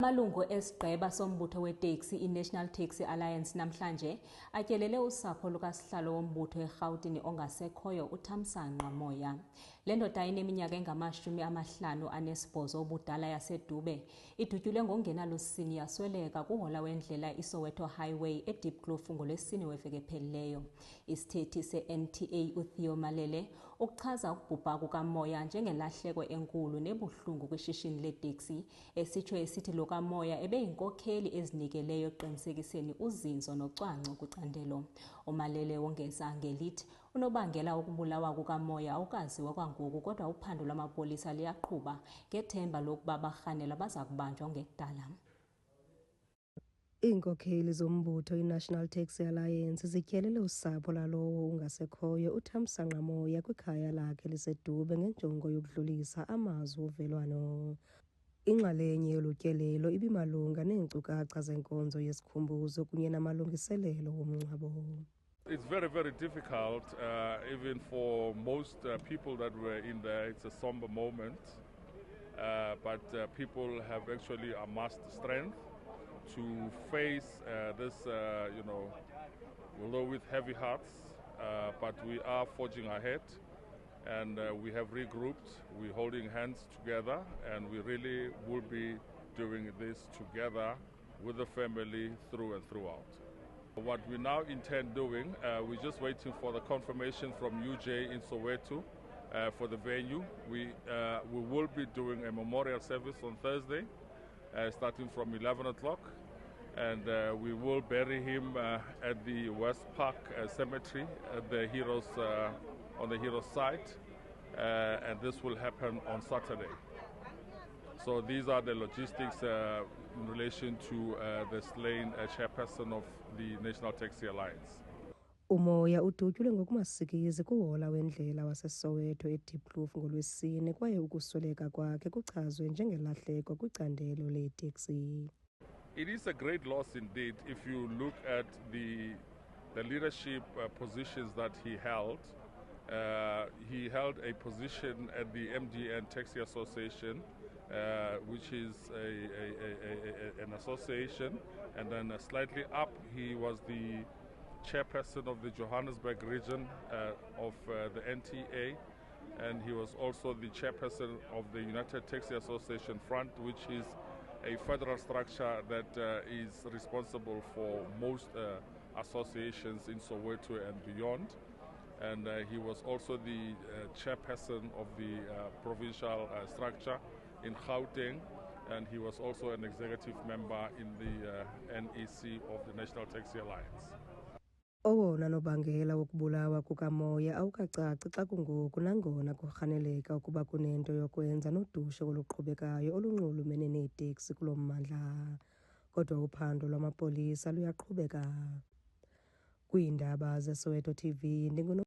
Amalungu esigqeba sombutho weeTeksi iNational Taxi Alliance namhlanje atyelele Usapho Lukasihlalo Wombutho eRhawutini ongasekhoyo uThamsanqa Moya. Le ndoda ineminyaka engama-58 obudala yaseDube idutyulwe ngongenalusini yasweleka kuhola wendlela iSoweto Highway eDeepkloof ngoLwesine weveki ephelileyo. Isithethi se-NTA uThamsanqa ukuchaza ukubhubha kukaMoya njengelahleko enkulu nebuhlungu kwishishini leeteksi esitsho esithi Moya ebeyinkokheli ezinikeleyo eqinisekiseni uzinzo nocwangco kwicandelo. Umalele wongeza ngelithi unobangela ukubulawa kukaMoya awukaziwa kwangoku kodwa uphando lwamapolisa liyaqhuba ngethemba lokuba abarhanelwa baza kubanjwa ngekudala. Iinkokheli zombutho iNational Taxi Alliance zityelele usapho lalowo ungasekhoyo uThamsanqa Moya kwikhaya lakhe liseDube ngenjongo yokudlulisa amazwi ovelwano. Inxalenye yolutyelelo ibimalunga neenkcukacha zenkonzo yesikhumbuzo kunye namalungiselelo womngcwabo. It's very difficult, even for most people that were in there. It's a somber moment, but people have actually amassed strength to face this, although with heavy hearts, but we are forging ahead. And we have regrouped, we're holding hands together, and we really will be doing this together with the family through and throughout. What we now intend doing, we're just waiting for the confirmation from UJ in Soweto for the venue. We will be doing a memorial service on Thursday, starting from 11 o'clock, and we will bury him at the West Park Cemetery at the Heroes on the Heroes site, and this will happen on Saturday. So these are the logistics in relation to the slain chairperson of the National Taxi Alliance. Umoya udutyulwe ngokumasikizi kuhola wendlela waseSoweto eDeepkloof ngoLwesine kwaye ukusweleka kwakhe kuchazwe njengelahleko kwicandelo leeteksi. It is a great loss indeed if you look at the leadership positions that he held. He held a position at the MDN Taxi Association, which is an association, and then slightly up he was the chairperson of the Johannesburg region of the NTA, and he was also the chairperson of the United Taxi Association Front, which is a federal structure that is responsible for most associations in Soweto and beyond. And he was also the chairperson of the provincial structure in Gauteng, and he was also an executive member in the NEC of the National Taxi Alliance. Owona nobangela wokubulawa kukaMoya awukacaci xa kungoku nangona kurhaneleka ukuba kunento yokwenza nodushe oluqhubekayo olunxulumene neeteksi kulo mmandla. Kodwa uphando lwamapolisa luyaqhubeka. Kwiindaba zeSoweto TV